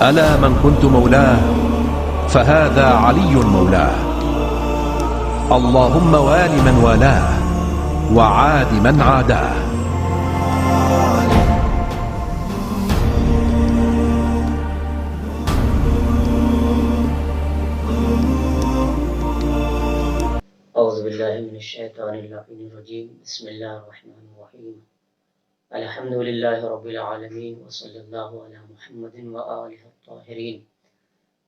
ألا من كنت مولاه فهذا علي مولاه. اللهم وال من والاه وعاد من عاداه. اعوذ باللہ من الشیطان اللعین الرجیم بسم اللہ الرحمن الرحیم الحمد للہ رب العالمین وصلی اللہ علی محمد وآلہ الطاہرین.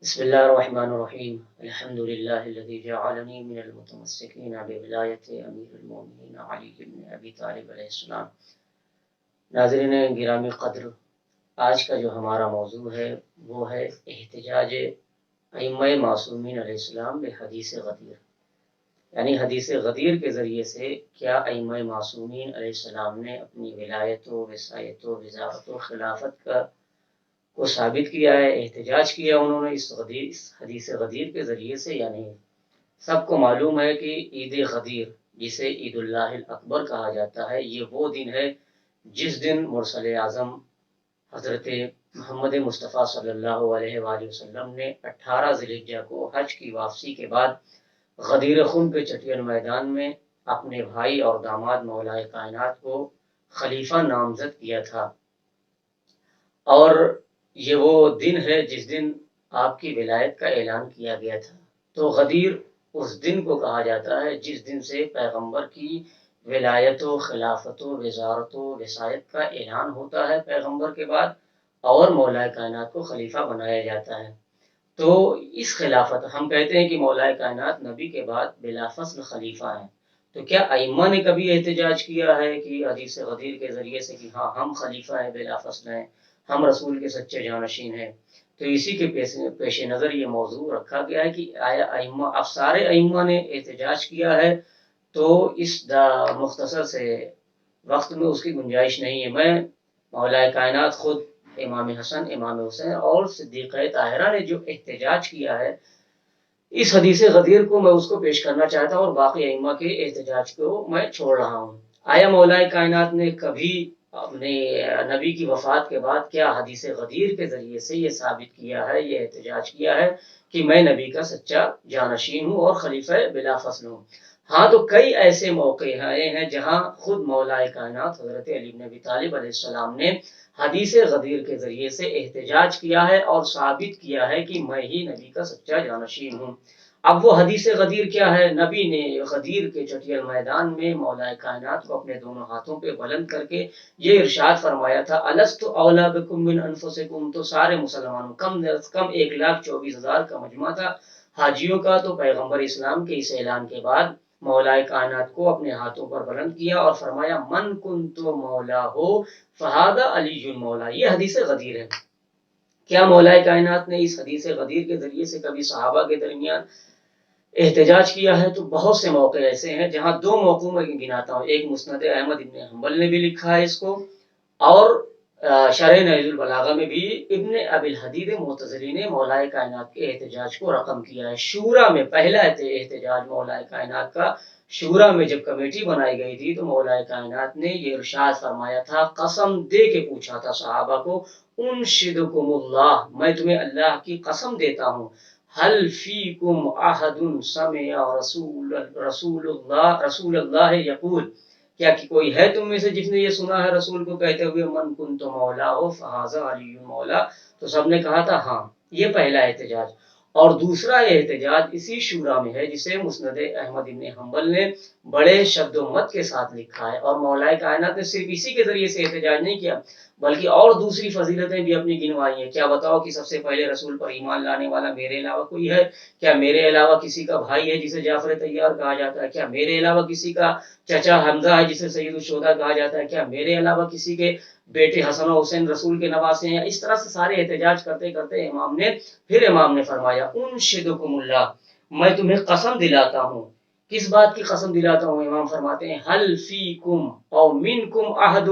بسم اللہ الرحمن الرحیم الحمد للہ الذی جعلنی من المتمسکین بولایت امیر المومنین علی بن ابی طالب علیہ السلام. ناظرین گرامی قدر، آج کا جو ہمارا موضوع ہے وہ ہے احتجاج ائمہ معصومین علیہ السلام بحدیث غدیر، یعنی حدیث غدیر کے ذریعے سے کیا ائمہ معصومین علیہ السلام نے اپنی ولایت و وصایت و وزارت و خلافت کو ثابت کیا ہے، احتجاج کیا انہوں نے اس حدیث غدیر کے ذریعے سے یا نہیں. سب کو معلوم ہے کہ عید غدیر، جسے عید اللہ الاکبر کہا جاتا ہے، یہ وہ دن ہے جس دن مرسل اعظم حضرت محمد مصطفیٰ صلی اللہ علیہ وآلہ وسلم نے 18 ذی الحجہ کو حج کی واپسی کے بعد غدیر خون کے چٹیل میدان میں اپنے بھائی اور داماد مولائے کائنات کو خلیفہ نامزد کیا تھا. اور یہ وہ دن ہے جس دن آپ کی ولایت کا اعلان کیا گیا تھا. تو غدیر اس دن کو کہا جاتا ہے جس دن سے پیغمبر کی ولایت و خلافت و وزارت و وصایت کا اعلان ہوتا ہے پیغمبر کے بعد، اور مولائے کائنات کو خلیفہ بنایا جاتا ہے. تو اس خلافت، ہم کہتے ہیں کہ مولائے کائنات نبی کے بعد بلا فصل خلیفہ ہیں، تو کیا ائمہ نے کبھی احتجاج کیا ہے کہ حدیث غدیر کے ذریعے سے کہ ہاں ہم خلیفہ ہیں، بلا فصل ہیں، ہم رسول کے سچے جانشین ہیں؟ تو اسی کے پیش نظر یہ موضوع رکھا گیا ہے کہ آیا ائمہ، اب سارے ائمہ نے احتجاج کیا ہے تو اس مختصر سے وقت میں اس کی گنجائش نہیں ہے. میں مولائے کائنات خود امام حسن، امام حسین اور صدیقہ طاہرہ نے جو احتجاج کیا ہے اس حدیث غدیر کو، میں اس کو پیش کرنا چاہتا ہوں اور باقی ائمہ کے احتجاج کو میں چھوڑ رہا ہوں. آیا مولائے کائنات نے کبھی اپنے نبی کی وفات کے بعد کیا حدیث غدیر کے ذریعے سے یہ ثابت کیا ہے، یہ احتجاج کیا ہے کہ میں نبی کا سچا جانشین ہوں اور خلیفہ بلا فصل ہوں؟ ہاں، تو کئی ایسے موقع ہیں جہاں خود مولائے کائنات حضرت علی بن ابی طالب علیہ السلام نے حدیث غدیر کے ذریعے سے احتجاج کیا ہے اور ثابت کیا ہے کہ میں ہی نبی کا سچا جانشین ہوں. اب وہ حدیث غدیر کیا ہے؟ نبی نے غدیر کے چٹیل میدان میں مولائے کائنات کو اپنے دونوں ہاتھوں پہ بلند کر کے یہ ارشاد فرمایا تھا، الست اولا بکم من انفسکم. تو سارے مسلمانوں، کم از کم 1,24,000 کا مجمع تھا حاجیوں کا. تو پیغمبر اسلام کے اس اعلان کے بعد مولائے کائنات کو اپنے ہاتھوں پر بلند کیا اور فرمایا، من کنت مولا ہو فہذا علی مولا. یہ حدیث غدیر ہے. کیا مولائے کائنات نے اس حدیث غدیر کے ذریعے سے کبھی صحابہ کے درمیان احتجاج کیا ہے؟ تو بہت سے موقع ایسے ہیں جہاں دو موقعوں میں گناتا ہوں. ایک مسند احمد ابن حنبل نے بھی لکھا ہے اس کو، اور شرح نہج البلاغہ میں بھی ابن ابی الحدید معتزلی نے مولائے کائنات کے احتجاج کو رقم کیا ہے. شورا میں پہلا احتجاج مولائے کائنات کا، شورا میں جب کمیٹی بنائی گئی تھی تو مولائے کائنات نے یہ ارشاد فرمایا تھا، قسم دے کے پوچھا تھا صحابہ کو، انشدکم اللہ، میں تمہیں اللہ کی قسم دیتا ہوں، حل فیکم احد سمع رسول اللہ یقول، کیا کہ کوئی ہے تم میں سے جس نے یہ سنا ہے رسول کو کہتے ہوئے، من کنت مولا ہو فہذا علی مولا؟ تو سب نے کہا تھا ہاں. یہ پہلا احتجاج. اور دوسرا احتجاج اسی شورا میں ہے جسے مسند احمد ابن حنبل نے بڑے شد و مت کے ساتھ لکھا ہے. اور مولائے کائنات نے صرف اسی کے ذریعے سے احتجاج نہیں کیا بلکہ اور دوسری فضیلتیں بھی اپنی گنوائی ہیں. کیا بتاؤ کہ سب سے پہلے رسول پر ایمان لانے والا میرے علاوہ کوئی ہے؟ کیا میرے علاوہ کسی کا بھائی ہے جسے جعفر طیار کہا جاتا ہے؟ کیا میرے علاوہ کسی کا چچا حمزہ ہے جسے سید الشہداء کہا جاتا ہے؟ کیا میرے علاوہ کسی کے بیٹے حسن و حسین رسول کے نواسے ہیں؟ اس طرح سے سارے احتجاج کرتے کرتے امام نے فرمایا، انشدکم اللہ، میں تمہیں قسم دلاتا ہوں. کس بات کی قسم دلاتا ہوں؟ امام فرماتے ہیں، حل فیکم او منکم احد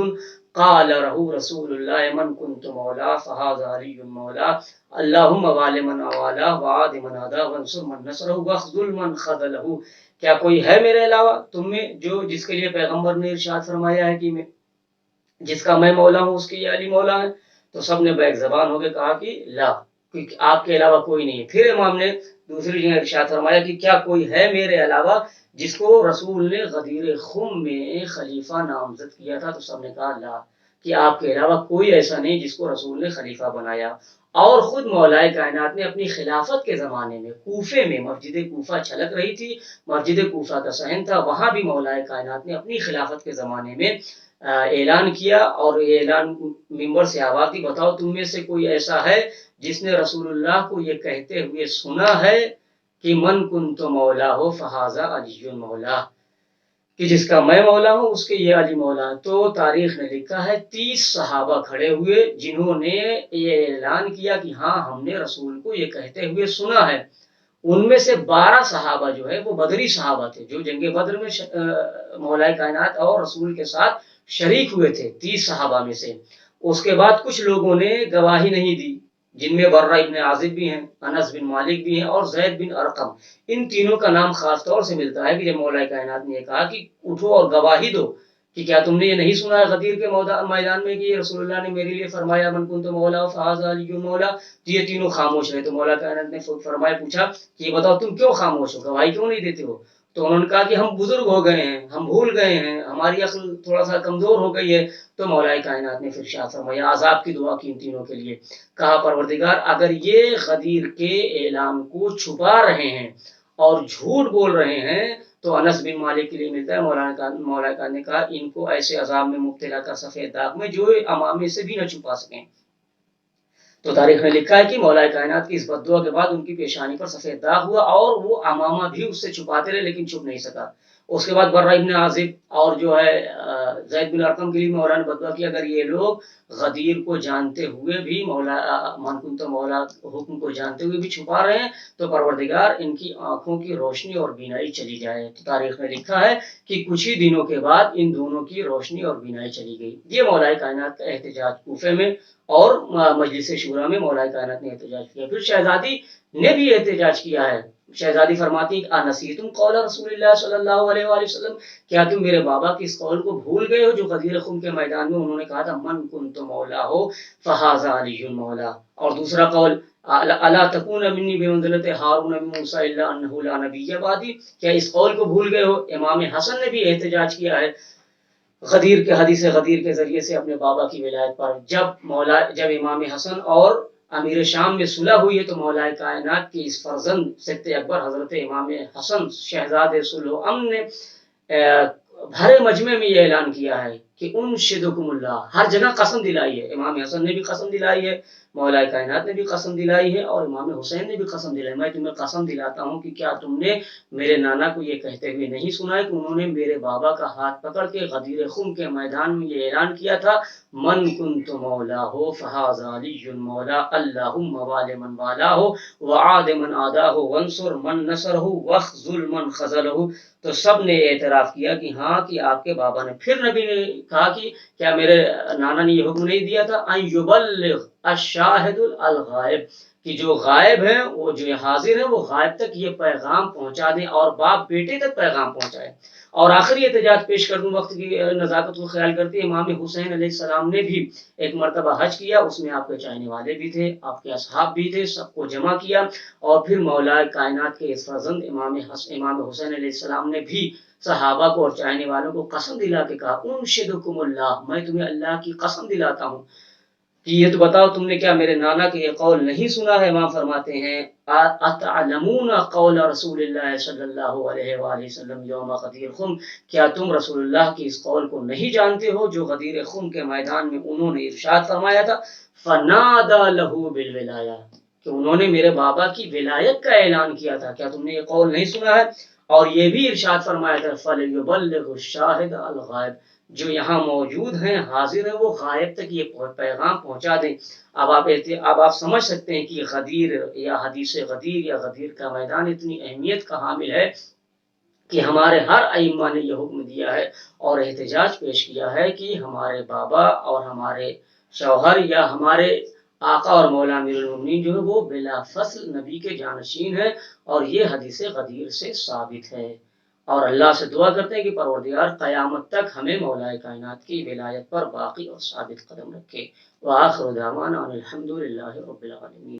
قال رہو رسول اللہ، من کنت مولا فہذا علی مولا، اللہم وال من والا وعاد من عدا وانصر من نصرہ واخذل من خذلہ. کیا کوئی ہے میرے علاوہ تم میں جس کے لیے پیغمبر نے ارشاد فرمایا ہے کہ جس کا میں مولا ہوں اس کے یہ علی مولا ہے؟ تو سب نے بیک زبان ہو کے کہا کہ لا، کہ آپ کے علاوہ کوئی نہیں ہے۔ پھر امام نے دوسری جگہ ارشاد فرمایا کہ کیا کوئی ہے میرے علاوہ جس کو رسول نے غدیر خم میں خلیفہ نامزد کیا تھا؟ تو سب نے کہا لا، کہ آپ کے علاوہ کوئی ایسا نہیں جس کو رسول نے خلیفہ بنایا۔ اور خود مولائے کائنات نے اپنی خلافت کے زمانے میں کوفے میں، مسجد کوفہ چھلک رہی تھی، مسجد کوفہ کا صحن تھا، وہاں بھی مولائے کائنات نے اپنی خلافت کے زمانے میں اعلان کیا، اور یہ اعلان ممبر سے آواز دی، بتاؤ تم میں سے کوئی ایسا ہے جس نے رسول اللہ کو یہ کہتے ہوئے سنا ہے کہ من کنت مولا ہو فہذا علی مولا، کہ جس کا میں مولا ہوں اس کے یہ علی مولا ہے۔ تو تاریخ نے لکھا ہے 30 صحابہ کھڑے ہوئے جنہوں نے یہ اعلان کیا کہ ہاں ہم نے رسول کو یہ کہتے ہوئے سنا ہے۔ ان میں سے 12 صحابہ جو ہے وہ بدری صحابہ تھے، جو جنگ بدر میں مولائے کائنات اور رسول کے ساتھ شریک ہوئے تھے، 30 صحابہ میں سے۔ اس کے بعد کچھ لوگوں نے گواہی نہیں دی، جن میں برہ ابن عازب بھی ہیں، انس بن مالک بھی ہیں، اور زید بن ارقم۔ ان تینوں کا نام خاص طور سے ملتا ہے کہ جب مولائے کائنات نے کہا کہ اٹھو اور گواہی دو کہ کیا تم نے یہ نہیں سنا ہے غدیر کے میدان میں کہ رسول اللہ نے میرے لیے فرمایا من کنت مولا فہذا علی مولا؟ تو یہ تینوں خاموش رہے۔ تو مولا کائنات نے فرمایا، پوچھا کہ یہ بتاؤ تم کیوں خاموش ہو، گواہی کیوں نہیں دیتے ہو؟ تو انہوں نے کہا کہ ہم بزرگ ہو گئے ہیں، ہم بھول گئے ہیں، ہماری عقل تھوڑا سا کمزور ہو گئی ہے۔ تو مولائے کائنات نے پھر ارشاد فرمایا، عذاب کی دعا کی ان تینوں کے لیے، کہا پروردگار اگر یہ غدیر کے اعلان کو چھپا رہے ہیں اور جھوٹ بول رہے ہیں تو انس بن مالک کے لیے ملتا ہے، مولا نے کہا ان کو ایسے عذاب میں مبتلا کر سفید داغ میں جو امامے سے بھی نہ چھپا سکیں۔ تو تاریخ نے لکھا ہے کہ مولائے کائنات کی اس بد دعا کے بعد ان کی پیشانی پر سفید داغ ہوا، اور وہ امامہ بھی اس سے چھپاتے رہے لیکن چھپ نہیں سکا۔ اس کے بعد برہ ابن عازب اور جو ہے زید بن ارقم کے لیے مولا نے بدعا کی، اگر یہ لوگ غدیر کو جانتے ہوئے بھی من کنت مولا حکم کو جانتے ہوئے بھی چھپا رہے ہیں تو پروردگار ان کی آنکھوں کی روشنی اور بینائی چلی جائے۔ تو تاریخ میں لکھا ہے کہ کچھ ہی دنوں کے بعد ان دونوں کی روشنی اور بینائی چلی گئی۔ یہ مولائے کائنات کا احتجاج کوفے میں اور مجلس شورا میں مولائے کائنات نے احتجاج کیا۔ پھر شہزادی نے بھی احتجاج کیا ہے۔ شہزادی فرماتی ہیں انسیتم قول رسول اللہ صلی اللہ علیہ وآلہ وسلم، کیا تم میرے بابا کی اس قول کو بھول گئے ہو جو غدیر خم کے میدان میں انہوں نے کہا تھا من کنت مولا ہو فہذا علی مولا؟ اور دوسرا قول الا تکون منی بمنزلۃ ہارون من موسیٰ الا انہ لا نبی بعدی، کیا اس قول کو بھول گئے ہو؟ امام حسن نے بھی احتجاج کیا ہے غدیر کے حدیث غدیر کے ذریعے سے اپنے بابا کی ولایت پر۔ جب امام حسن اور امیر شام میں صلح ہوئی ہے تو مولائے کائنات کے اس فرزند سبط اکبر حضرت امام حسن شہزاد صلح و امن نے بھرے مجمع میں یہ اعلان کیا ہے کہ انشدکم اللہ، ہر جگہ قسم دلائی ہے۔ امام حسن نے بھی قسم دلائی ہے، مولائے کائنات نے بھی قسم دلائی ہے، اور امام حسین نے بھی قسم دلائی، میں تمہیں قسم دلاتا ہوں کہ کیا تم نے میرے نانا کو یہ کہتے ہوئے نہیں سنا ہے کہ انہوں نے میرے بابا کا ہاتھ پکڑ کے غدیر خم کے میدان میں یہ اعلان کیا تھا من کنت مولا ہو فہذا علی مولا اللہم وال من والا ہو وعاد من آدہ ہو وانصر من نصر ہو وخذل من خذل ہو۔ تو سب نے اعتراف کیا کہ ہاں کہ آپ کے بابا نے۔ پھر نبی نے کہا کہ کیا میرے نانا نے یہ حکم نہیں دیا تھا ان یبلغ الشاہد الغائب، کہ جو غائب ہیں وہ جو حاضر ہیں وہ غائب تک یہ پیغام پہنچا دیں اور باپ بیٹے تک پیغام پہنچائے۔ اور آخری احتجاج پیش کر دوں وقت کی نزاکت کو خیال کرتے، امام حسین علیہ السلام نے بھی ایک مرتبہ حج کیا، اس میں آپ کے چاہنے والے بھی تھے، آپ کے اصحاب بھی تھے، سب کو جمع کیا، اور پھر مولا کائنات کے اس فرزند امام حسین علیہ السلام نے بھی صحابہ کو اور چاہنے والوں کو قسم دلا کے کہا انشدکم اللہ، میں تمہیں اللہ کی قسم دلاتا ہوں کہ یہ تو بتاؤ تم نے کیا میرے نانا کے یہ قول نہیں سنا ہے؟ امام فرماتے ہیں اتعلمون قول رسول اللہ صلی اللہ علیہ وآلہ وسلم یوم غدیر خم، کیا تم رسول اللہ کی اس قول کو نہیں جانتے ہو جو غدیر خم کے میدان میں انہوں نے ارشاد فرمایا تھا فنادى له بالولایہ، کہ انہوں نے میرے بابا کی ولایت کا اعلان کیا تھا، کیا تم نے یہ قول نہیں سنا ہے؟ اور یہ بھی ارشاد فرمایا تھا فلیبلغ الشاہد الغائب، جو یہاں موجود ہیں حاضر ہیں وہ غائب تک یہ پیغام پہنچا دیں۔ اب آپ سمجھ سکتے ہیں کہ غدیر یا حدیث غدیر یا غدیر کا میدان اتنی اہمیت کا حامل ہے کہ ہمارے ہر ائمہ نے یہ حکم دیا ہے اور احتجاج پیش کیا ہے کہ ہمارے بابا اور ہمارے شوہر یا ہمارے آقا اور مولا امیر المومنین جو ہے وہ بلا فصل نبی کے جانشین ہیں، اور یہ حدیث غدیر سے ثابت ہے۔ اور اللہ سے دعا کرتے ہیں کہ پروردگار قیامت تک ہمیں مولا کائنات کی ولایت پر باقی اور ثابت قدم رکھے۔ وآخر دعوانا ان الحمد للہ رب العالمین۔